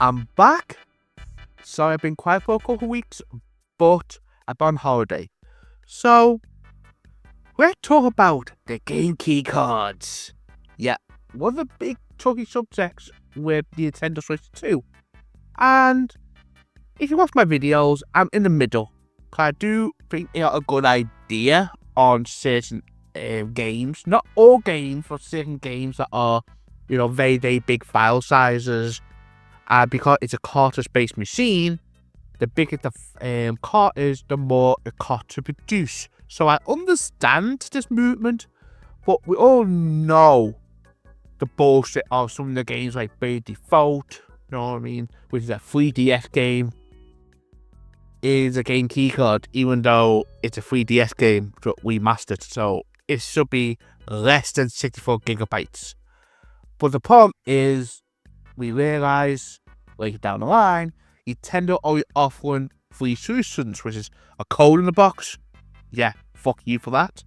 I'm back. Sorry, I've been quiet for a couple of weeks, but I've been on holiday. So, let's talk about the game key cards. Yeah, one of the big talking subjects with the Nintendo Switch 2. And if you watch my videos, I'm in the middle. I do think they are a good idea on certain games. Not all games, but certain games that are, very, very big file sizes. Because it's a cartridge-based machine, the bigger the cart is, the more it costs to produce. So I understand this movement, but we all know the bullshit of some of the games like By Default, you know what I mean, which is a 3DS game, is a game keycard, even though it's a 3DS game but remastered, so it should be less than 64 gigabytes. But the problem is, we realise later down the line, Nintendo only offering 3 solutions, which is a code in the box. Yeah, fuck you for that.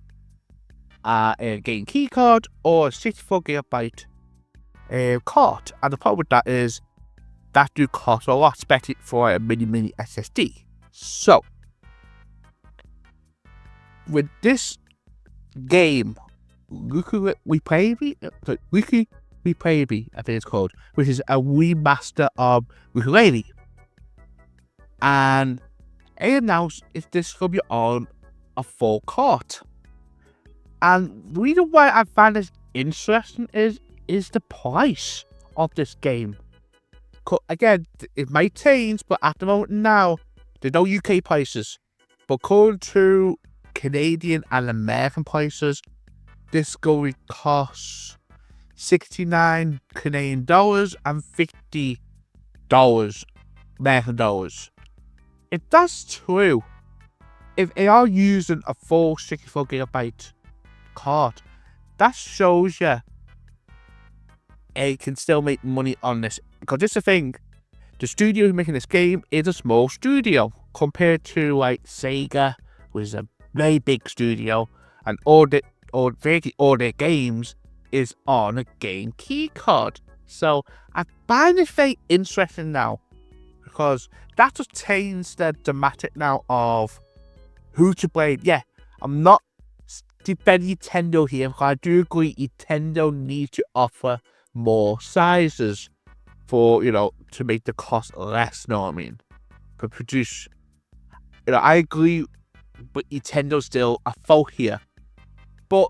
A game keycard or a 64 gigabyte card. And the problem with that is that do cost a lot, especially for a mini SSD. So, with this game, Yooka-Replaylee, I think it's called, which is a remaster of Yooka-Replaylee. And it announced if this will be on a full cart. And the reason why I find this interesting is the price of this game. Again, it might change, but at the moment now, there's no UK prices. But according to Canadian and American prices, this going to cost $69 Canadian dollars and $50 American dollars. If that's true, if they are using a full 64 gigabyte card, that shows you they can still make money on this. Because this is the thing, the studio making this game is a small studio compared to like Sega, which is a very big studio, and all their games is on a game key card. So I find this very interesting now, because that just changed the dramatic now of who to blame. Yeah, I'm not defending Nintendo here, because I do agree Nintendo needs to offer more sizes for, to make the cost less, you know what I mean? To produce, I agree, but Nintendo's still a fault here. But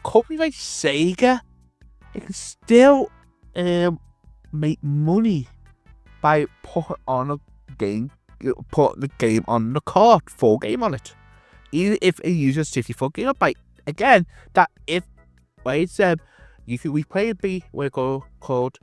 companies like Sega, it can still make money by putting on a game, putting the game on the card, full game on it. Even if it uses 64 gigabyte. Again, that if, like I said, Yooka-Replaylee, where called,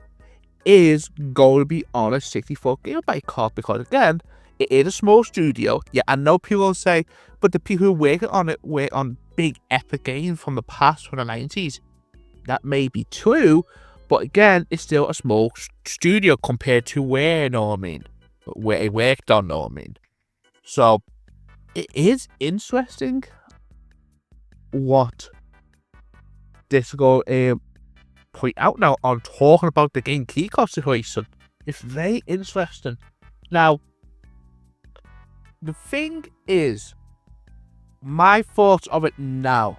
is going to be on a 64 gigabyte card, because again, it is a small studio. Yeah, I know people will say, but the people who work on it work on big epic games from the past, from the 90s. That may be true, but again, it's still a small studio compared to where, you know what I mean? Where it worked on, you know what I mean? So, it is interesting what this will point out now on talking about the game keycard situation. It's very interesting. Now, the thing is, my thoughts of it now,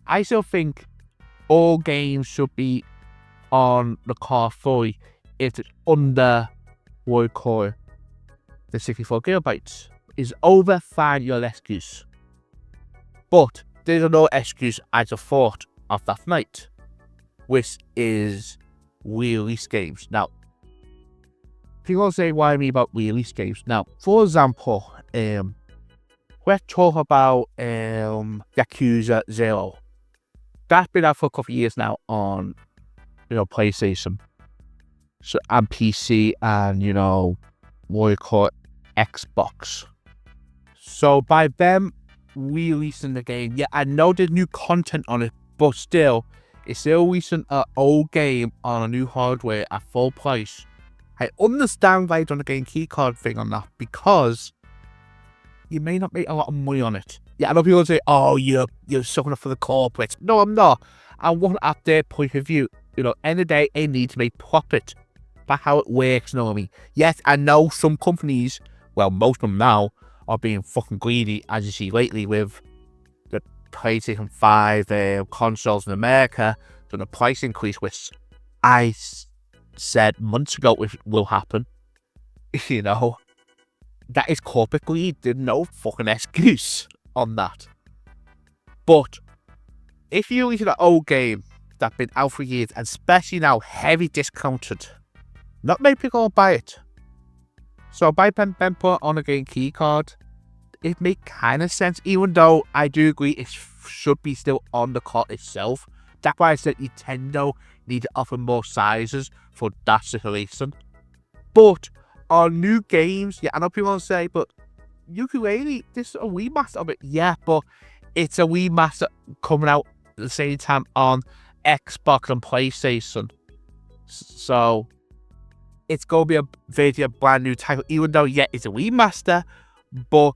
I still think all games should be on the card fully if it's under what we call the 64 gigabytes. Is over, fine, your excuse. But there's no excuse I thought of that night, which is release games. Now, people say, why me about release games? Now, for example, let's talk about Yakuza 0. That's been out for a couple of years now on, PlayStation, so and PC, and what you call it, Xbox. So by them releasing the game, yeah, I know there's new content on it, but still, it's still releasing an old game on a new hardware at full price. I understand why you've done the game keycard thing on that, because you may not make a lot of money on it. Yeah, I know people say, oh, you're sucking up for the corporates. No, I'm not. I want at their point of view. End of the day, they need to make profit. That's how it works, you know what I mean? Yes, I know some companies, well, most of them now, are being fucking greedy, as you see lately with the PlayStation 5 consoles in America, so the price increase, which I said months ago will happen, you know, that is corporate greed. There's no fucking excuse on that. But if you look at an old game that's been out for years, and especially now heavy discounted, not many people will buy it. So buy pen put on a game key card. It makes kind of sense, even though I do agree it should be still on the card itself. That's why I said Nintendo need to offer more sizes for that situation. But on new games, yeah, I know people will say, but Yooka-Replaylee, this is a remaster of it. Yeah, but it's a remaster coming out at the same time on Xbox and PlayStation. So it's going to be a very brand new title, even though, yeah, it's a remaster, but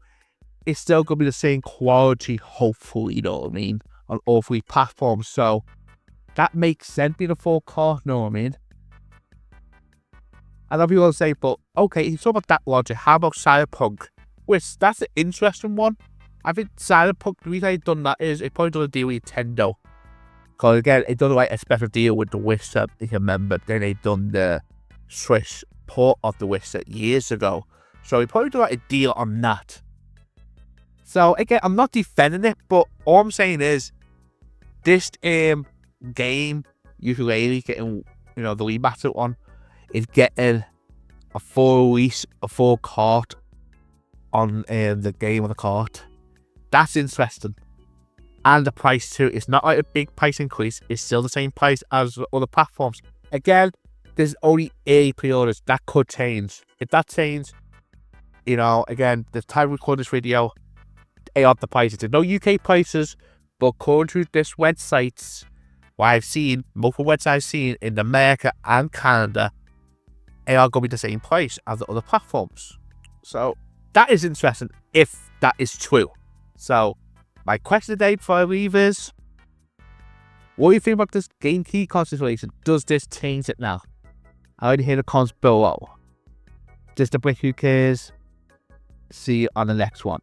it's still going to be the same quality, hopefully, you know what I mean, on all three platforms. So that makes sense being a full card, you know what I mean? I know people will say, but okay, if you talk about that logic, how about Cyberpunk? Which, that's an interesting one. I think Cyberpunk, the reason I've done that is it probably done a deal with Nintendo. Because again, it done like a special deal with The Witcher, if you remember. Then they done the Switch port of The Witcher years ago. So we probably do like a deal on that. So again, I'm not defending it, but all I'm saying is this game, Yooka-Replaylee, getting, you know, the remastered one, is getting a full release, a full cart on the game on the cart. That's interesting. And the price too. It's not like a big price increase. It's still the same price as other platforms. Again, there's only 80 pre-orders. That could change. If that changes, you know, again, the time we record this video, they are the prices. There's no UK prices, but according to this website, what I've seen, multiple websites I've seen in America and Canada, they are going to be the same price as the other platforms. So that is interesting if that is true. So my question today before I leave is, what do you think about this game key card situation? Does this change it now? I already hear the comments below. Just a break, who cares? See you on the next one.